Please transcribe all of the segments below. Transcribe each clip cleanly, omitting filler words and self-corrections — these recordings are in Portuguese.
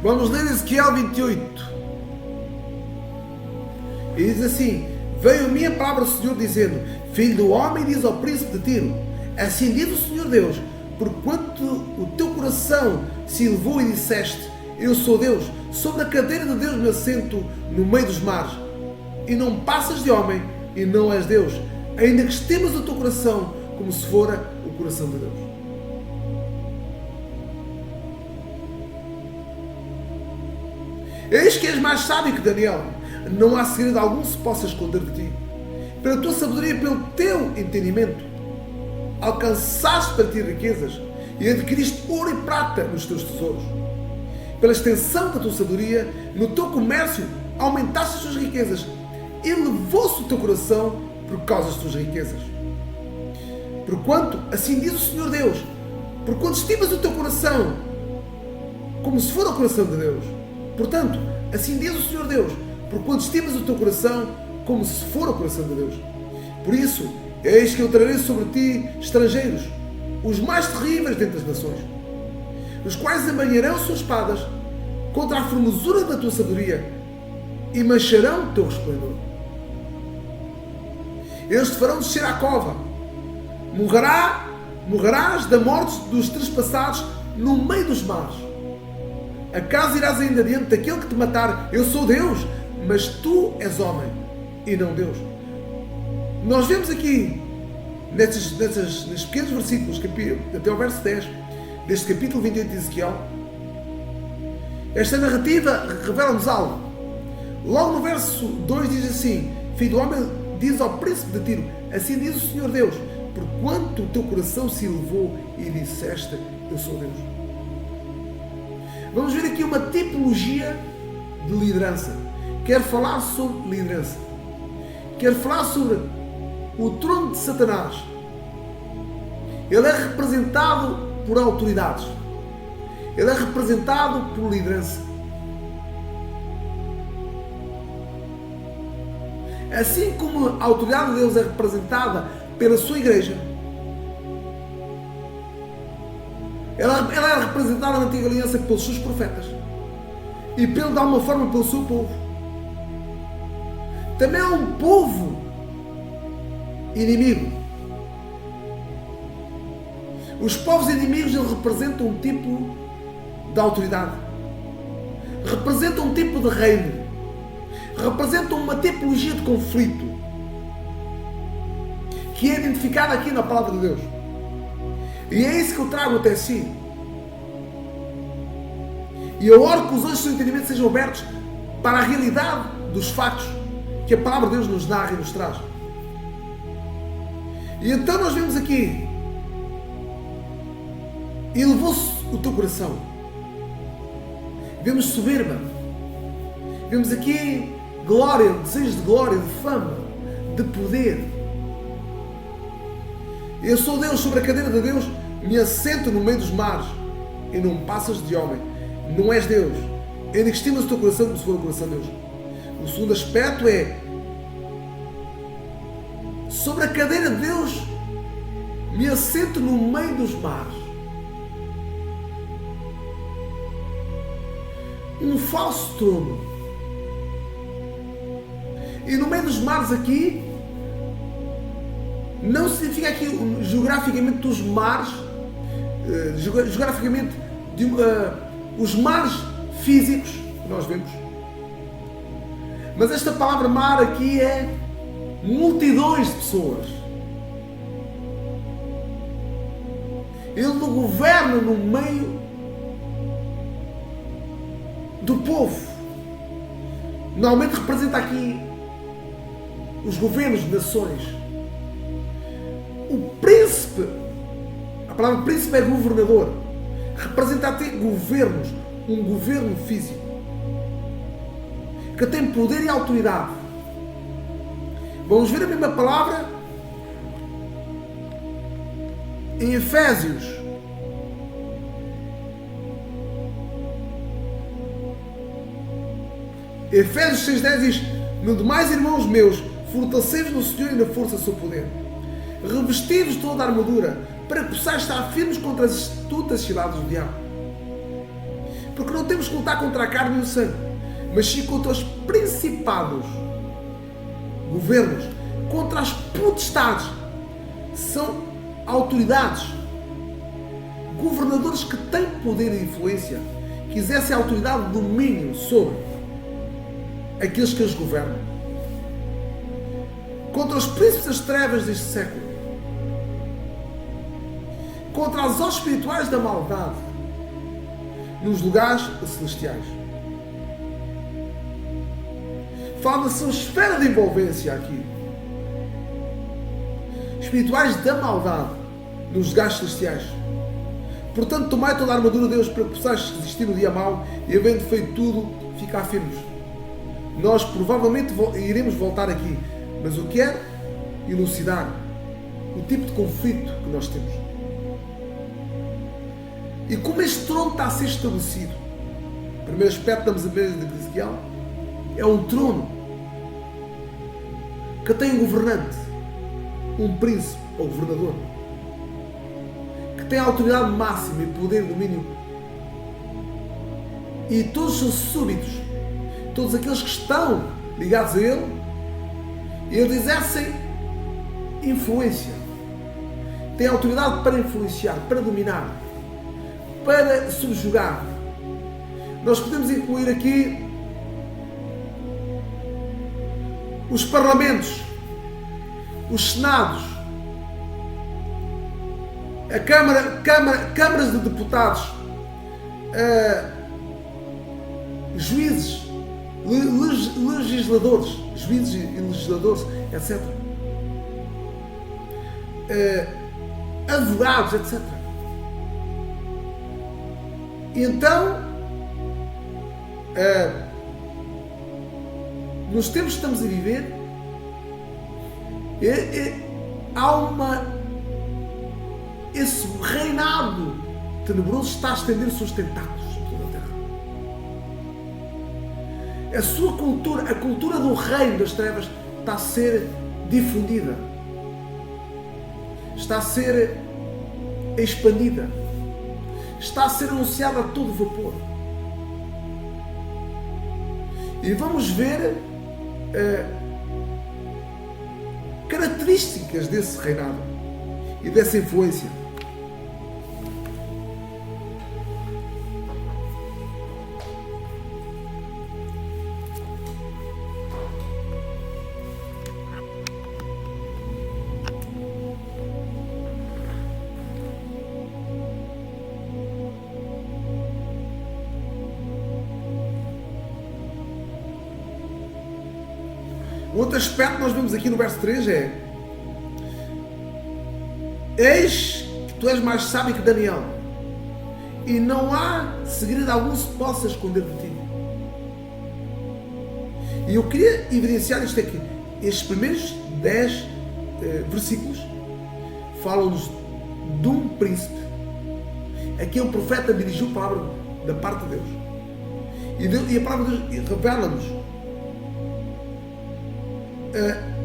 Vamos ler Ezequiel 28. E diz assim: veio a minha palavra do Senhor dizendo: filho do homem, diz ao príncipe de Tiro, assim diz o Senhor Deus, porquanto o teu coração se elevou e disseste: eu sou Deus, sobre a cadeira de Deus me assento no meio dos mares, e não passas de homem, e não és Deus, ainda que estimas o teu coração como se fora o coração de Deus. Eis que és mais sábio que Daniel, não há segredo algum que se possa esconder de ti. Pela tua sabedoria e pelo teu entendimento, alcançaste para ti riquezas e adquiriste ouro e prata nos teus tesouros. Pela extensão da tua sabedoria, no teu comércio, aumentaste as tuas riquezas. Elevou-se o teu coração por causa das tuas riquezas. Porquanto, assim diz o Senhor Deus, porquanto estimas o teu coração como se for o coração de Deus. Portanto, assim diz o Senhor Deus, porquanto estimas o teu coração como se for o coração de Deus. Por isso, eis que eu trarei sobre ti estrangeiros, os mais terríveis dentre as nações, os quais embanharão suas espadas contra a formosura da tua sabedoria e mancharão o teu resplendor. Eles te farão descer à cova, morrerás da morte dos trespassados no meio dos mares. Acaso irás ainda diante daquele que te matar? Eu sou Deus, mas tu és homem e não Deus. Nós vemos aqui, nestes pequenos versículos, até ao verso 10, deste capítulo 28 de Ezequiel, esta narrativa revela-nos algo. Logo no verso 2 diz assim: filho do homem, diz ao príncipe de Tiro, assim diz o Senhor Deus, porquanto o teu coração se elevou e disseste: eu sou Deus. Vamos ver aqui uma tipologia de liderança. Quero falar sobre liderança. Quero falar sobre o trono de Satanás. Ele é representado por autoridades. Ele é representado por liderança. Assim como a autoridade de Deus é representada pela sua igreja, ela é representada na antiga aliança pelos seus profetas e de alguma forma pelo seu povo. Também há um povo inimigo. Os povos inimigos, eles representam um tipo de autoridade, representam um tipo de reino, representam uma tipologia de conflito que é identificada aqui na palavra de Deus. E é isso que eu trago até si. E eu oro que os olhos do seu entendimento sejam abertos para a realidade dos factos que a palavra de Deus nos narra e nos traz. E então nós vemos aqui: elevou-se o teu coração. Vemos soberba. Vemos aqui glória, desejo de glória, de fama, de poder. Eu sou Deus, sobre a cadeira de Deus me assento no meio dos mares, e não passas de homem. Não és Deus, ainda que estimas o teu coração como se for o coração de Deus. O segundo aspecto é: sobre a cadeira de Deus me assento no meio dos mares. Um falso trono. E no meio dos mares aqui não significa aqui geograficamente dos mares, geograficamente os mares físicos que nós vemos, mas esta palavra mar aqui é multidões de pessoas. Ele governa no meio do povo. Normalmente representa aqui os governos de nações. O príncipe, a palavra príncipe é governador, representa até governos, um governo físico que tem poder e autoridade. Vamos ver a mesma palavra em Efésios. Efésios 6,10 diz: no demais, irmãos meus, fortalecei-vos no Senhor e na força do seu poder. Revesti-vos toda a armadura, para que possais estar firmes contra as astutas ciladas do diabo. Porque não temos que lutar contra a carne e o sangue, mas sim contra os principados, governos, contra as potestades. São autoridades, governadores que têm poder e influência, que exercem autoridade e domínio sobre aqueles que os governam. Contra os príncipes das trevas deste século, contra as hostes espirituais da maldade nos lugares celestiais. Fala da sua esfera de envolvência aqui. Espirituais da maldade nos lugares celestiais. Portanto, tomai toda a armadura de Deus para que possais resistir no dia mau e, havendo feito tudo, ficar firmes. Nós provavelmente iremos voltar aqui, mas eu quero elucidar o tipo de conflito que nós temos. E como este trono está a ser estabelecido. O primeiro aspecto da mesa de Ezequiel é um trono que tem um governante, um príncipe ou governador, que tem a autoridade máxima e poder e domínio. E todos os seus súbitos, todos aqueles que estão ligados a ele, eles exercem influência. Têm autoridade para influenciar, para dominar, para subjugar. Nós podemos incluir aqui os parlamentos, os senados, a câmaras de deputados, juízes, legisladores, juízes e legisladores, etc. Advogados, etc. E então, nos tempos que estamos a viver, esse reinado tenebroso está a estender os seus tentáculos sobre toda a terra. A sua cultura, a cultura do reino das trevas, está a ser difundida, está a ser expandida, está a ser anunciada a todo vapor. E vamos ver características desse reinado e dessa influência. Outro aspecto que nós vemos aqui no verso 3 é: eis que tu és mais sábio que Daniel, e não há segredo algum se possa esconder de ti. E eu queria evidenciar isto aqui. Estes primeiros 10 versículos falam-nos de um príncipe a quem o profeta dirigiu a palavra da parte de Deus. E a palavra de Deus revela-nos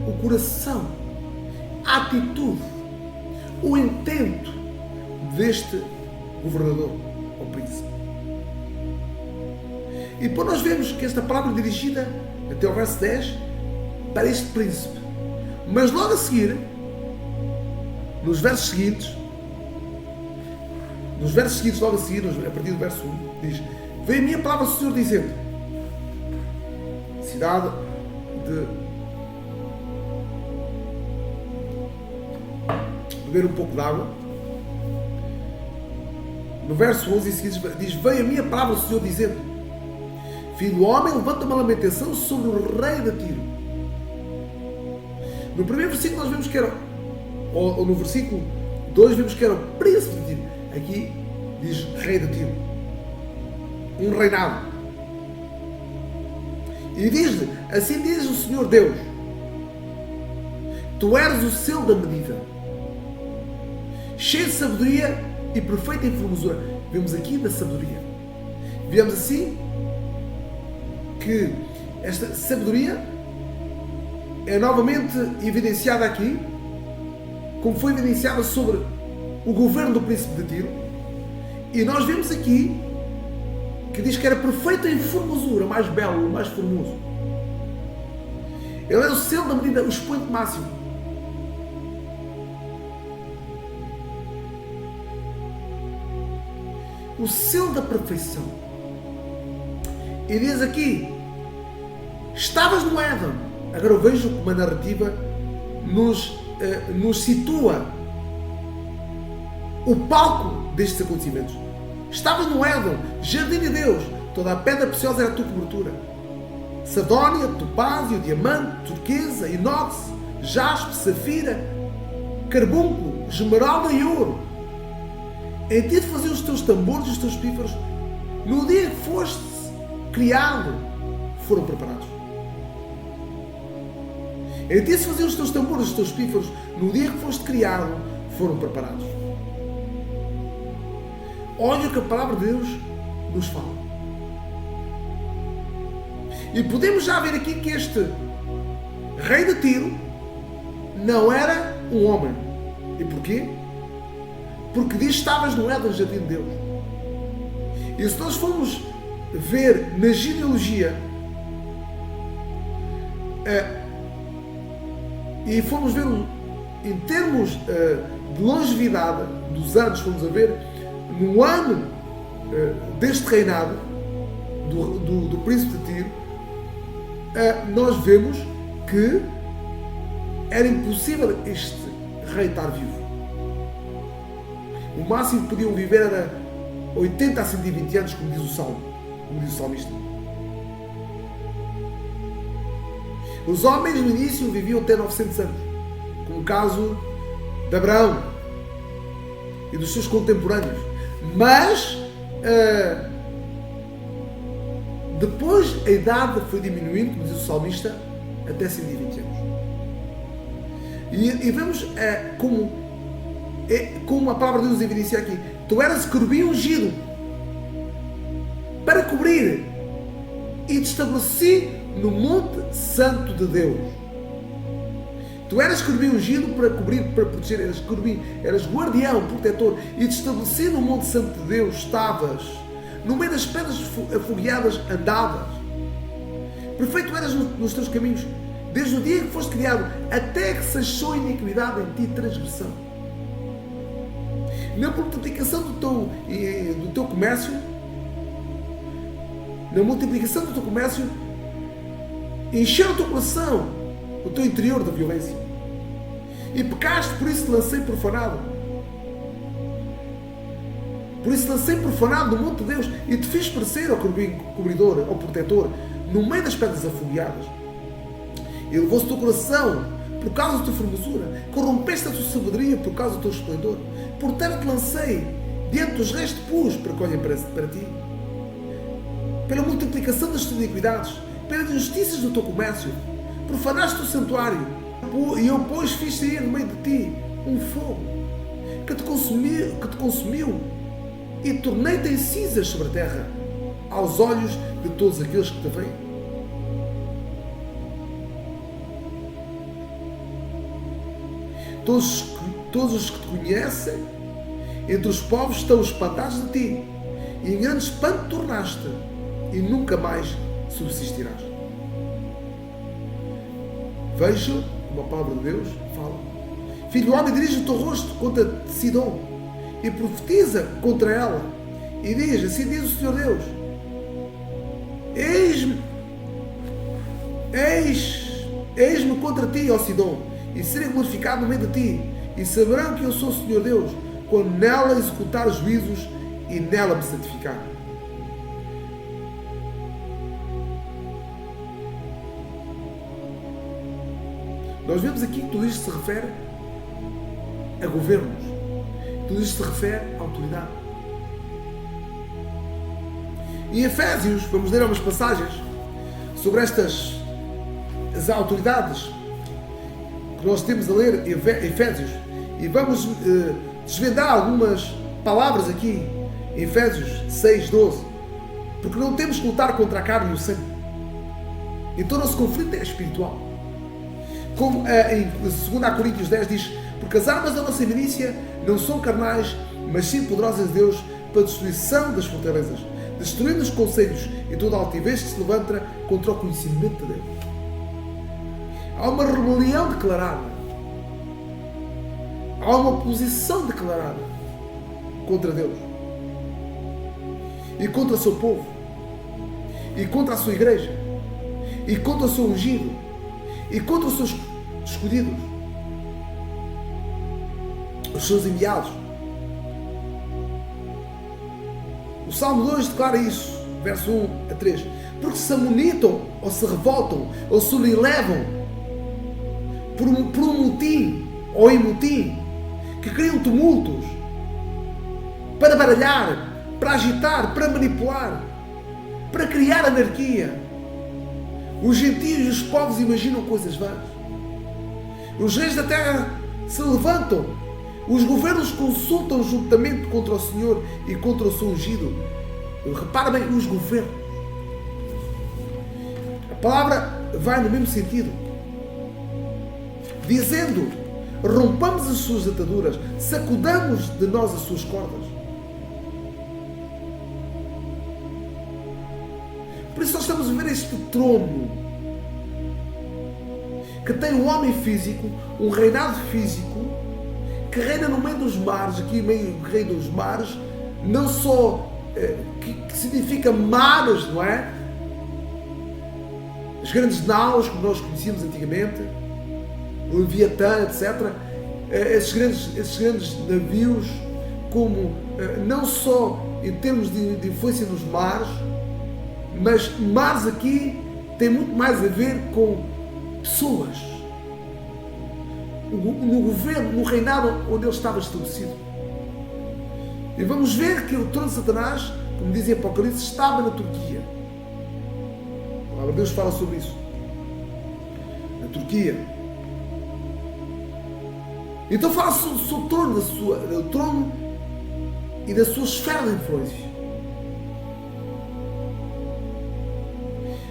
o coração, a atitude, o intento deste governador ou príncipe. E depois nós vemos que esta palavra é dirigida até o verso 10 para este príncipe. Mas logo a seguir, nos versos seguintes, logo a seguir, a partir do verso 1, diz: veio a minha palavra do Senhor dizendo, cidade de beber um pouco de água. No verso 11 em seguida diz: veio a minha palavra do Senhor dizendo, filho do homem, levanta uma lamentação sobre o rei de Tiro. No primeiro versículo nós vemos que era, ou no versículo 2 vemos que era o príncipe de Tiro. Aqui diz rei de Tiro, um reinado. E diz-lhe: assim diz o Senhor Deus, tu eres o selo da medida, cheio de sabedoria e perfeita em formosura. Vemos aqui da sabedoria. Vemos assim que esta sabedoria é novamente evidenciada aqui, como foi evidenciada sobre o governo do príncipe de Tiro. E nós vemos aqui que diz que era perfeito em formosura, mais belo, mais formoso. Ele era o selo da medida, o expoente máximo. O selo da perfeição. E diz aqui, estavas no Éden. Agora eu vejo como a narrativa nos situa o palco destes acontecimentos. Estavas no Éden, jardim de Deus, toda a pedra preciosa era a tua cobertura. Sadónia, topázio, diamante, turquesa, inox, jaspe, safira, carbúnculo, esmeralda e ouro. Em ti de fazer os teus tambores e os teus pífaros, no dia que foste criado, foram preparados. Em ti de fazer os teus tambores e os teus pífaros, no dia que foste criado, foram preparados. Olha o que a palavra de Deus nos fala. E podemos já ver aqui que este rei de Tiro não era um homem. E porquê? Porque diz que estavas no Éden, jardim de Deus. E se nós formos ver na genealogia e formos ver em termos de longevidade dos anos, formos a ver no ano deste reinado do príncipe de Tiro, nós vemos que era impossível este rei estar vivo. O máximo que podiam viver era 80 a 120 anos, como diz o Salmo, como diz o salmista. Os homens no início viviam até 900 anos, como o caso de Abraão e dos seus contemporâneos. Mas depois a idade foi diminuindo, como diz o salmista, até 120 anos. E vemos como a palavra de Deus evidencia aqui. Tu eras querubim ungido para cobrir, e te estabeleci no monte santo de Deus. Tu eras querubim ungido para cobrir, para proteger, eras querubim, eras guardião, protetor, e te estabeleci no monte santo de Deus, estavas no meio das pedras afogueadas, andavas. Perfeito eras nos teus caminhos, desde o dia que foste criado, até que cessou a iniquidade em ti, transgressão. Na multiplicação do teu comércio, encheu o teu coração, o teu interior de violência. E pecaste, por isso te lancei profanado. Por isso lancei profanado no monte de Deus e te fiz parecer ao querubim cobridor, ao protetor, no meio das pedras afogueadas. E levou-se o teu coração por causa da tua formosura, corrompeste a tua sabedoria por causa do teu esplendor. Portanto te lancei diante dos reis, te pus para que olhem para ti. Pela multiplicação das tuas iniquidades, pelas injustiças do teu comércio, profanaste o santuário, e eu, pois, fiz sair no meio de ti um fogo que te consumiu, e tornei-te em cinzas sobre a terra, aos olhos de todos aqueles que te veem. Todos os que te conhecem entre os povos estão espantados de ti, e em grande espanto tornaste, e nunca mais subsistirás. Veja como a palavra de Deus fala. Filho do homem, dirige o teu rosto contra Sidom e profetiza contra ela, e diz, assim diz o Senhor Deus: Eis-me contra ti, ó Sidom, e serei glorificado no meio de ti, e saberão que eu sou o Senhor Deus, quando nela executar juízos e nela me santificar. Nós vemos aqui que tudo isto se refere a governos, tudo isto se refere à autoridade. Em Efésios, vamos ler algumas passagens sobre as autoridades que nós temos a ler em Efésios, e vamos desvendar algumas palavras aqui em Efésios 6:12, porque não temos que lutar contra a carne e o sangue. Então o nosso conflito é espiritual. Como em 2 Coríntios 10 diz: porque as armas da nossa milícia não são carnais, mas sim poderosas de Deus para a destruição das fortalezas, destruindo os conselhos e toda a altivez que se levanta contra o conhecimento de Deus. Há uma rebelião declarada. Há uma oposição declarada contra Deus. E contra o seu povo. E contra a sua igreja. E contra o seu ungido. E contra os seus escolhidos. Os seus enviados. O Salmo 2 declara isso, verso 1 a 3. Porque se amunitam, ou se revoltam, ou se sublevam por um motim ou em motim, que criam tumultos para baralhar, para agitar, para manipular, para criar anarquia. Os gentios e os povos imaginam coisas vãs. Os reis da terra se levantam. Os governos consultam juntamente contra o Senhor e contra o seu ungido. Repara bem, os governos. A palavra vai no mesmo sentido. Dizendo, rompamos as suas ataduras, sacudamos de nós as suas cordas. Por isso nós estamos a ver este trono que tem um homem físico, um reinado físico, que reina no meio dos mares, aqui meio rei dos mares, não só que significa mares, não é? As grandes naus, como nós conhecíamos antigamente, o Leviatã, etc. Esses grandes navios, como não só em termos de influência nos mares, mas mares aqui tem muito mais a ver com pessoas. No governo, no reinado onde ele estava estabelecido. E vamos ver que o trono de Satanás, como diz em Apocalipse, estava na Turquia. A palavra de Deus fala sobre isso. Na Turquia. Então fala sobre o trono, do trono e da sua esfera de influência.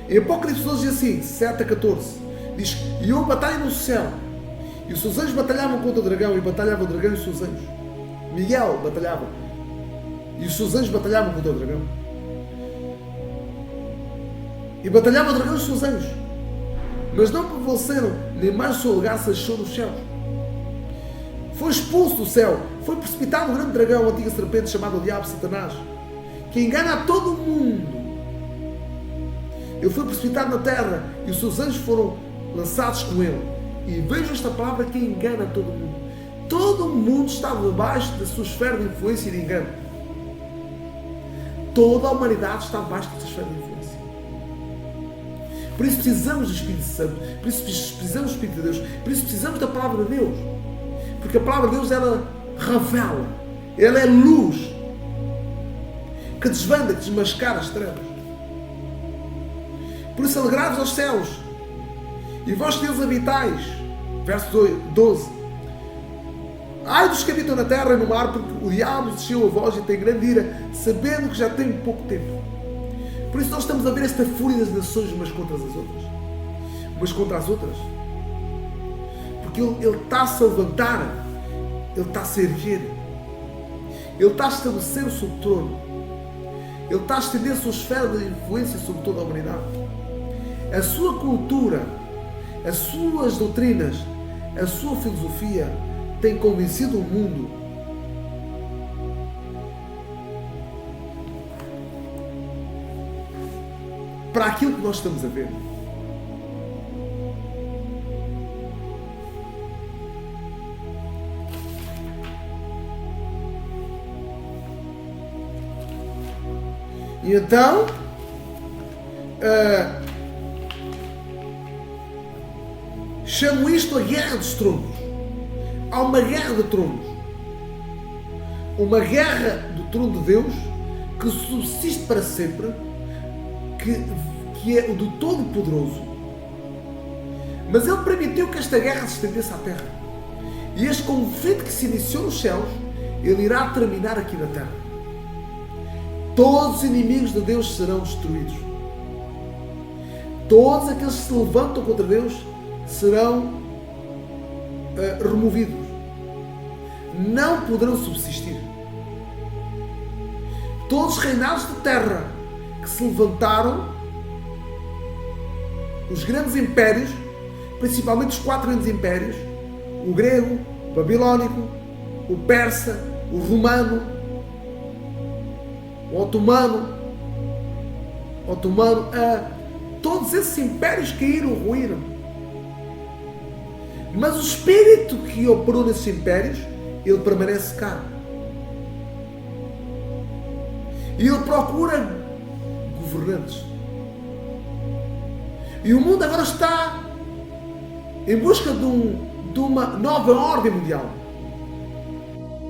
Em Apocalipse 12 diz assim, 7 a 14, diz: e houve batalha no céu, e os seus anjos batalhavam contra o dragão, e batalhava o dragão e os seus anjos. Miguel batalhava, e os seus anjos batalhavam contra o dragão. E batalhava o dragão e os seus anjos, mas não prevaleceram, nem mais o seu lugar se achou nos céus. Foi expulso do céu, foi precipitado o grande dragão, a antiga serpente, chamado o Diabo, Satanás, que engana a todo o mundo. Ele foi precipitado na terra, e os seus anjos foram lançados com ele. E vejo esta palavra que engana todo o mundo. Todo o mundo estava debaixo da sua esfera de influência e de engano. Toda a humanidade está debaixo dessa esfera de influência. Por isso precisamos do Espírito Santo. Por isso precisamos do Espírito de Deus. Por isso precisamos da palavra de Deus. Porque a palavra de Deus, ela revela. Ela é luz que desvenda, que desmascara as trevas. Por isso alegrai-vos aos céus, e vós que neles habitais. Verso 12. Ai dos que habitam na terra e no mar, porque o diabo desceu a vós e tem grande ira, sabendo que já tem pouco tempo. Por isso nós estamos a ver esta fúria das nações umas contra as outras. Umas contra as outras. Porque ele está-se a levantar, ele está-se a erguer, ele está a estabelecer o seu trono, ele está a estender a sua esfera de influência sobre toda a humanidade. A sua cultura, as suas doutrinas, a sua filosofia tem convencido o mundo para aquilo que nós estamos a ver. E então, chamo isto a guerra dos tronos. Há uma guerra de tronos. Uma guerra do trono de Deus que subsiste para sempre, que é o do Todo-Poderoso. Mas Ele permitiu que esta guerra se estendesse à terra. E este conflito que se iniciou nos céus, ele irá terminar aqui na terra. Todos os inimigos de Deus serão destruídos. Todos aqueles que se levantam contra Deus serão removidos. Não poderão subsistir. Todos os reinados de terra que se levantaram, os grandes impérios, principalmente os 4 grandes impérios, o grego, o babilónico, o persa, o romano, o otomano, todos esses impérios caíram, ruíram. Mas o espírito que operou nesses impérios, ele permanece cá. E ele procura governantes. E o mundo agora está em busca de uma nova ordem mundial.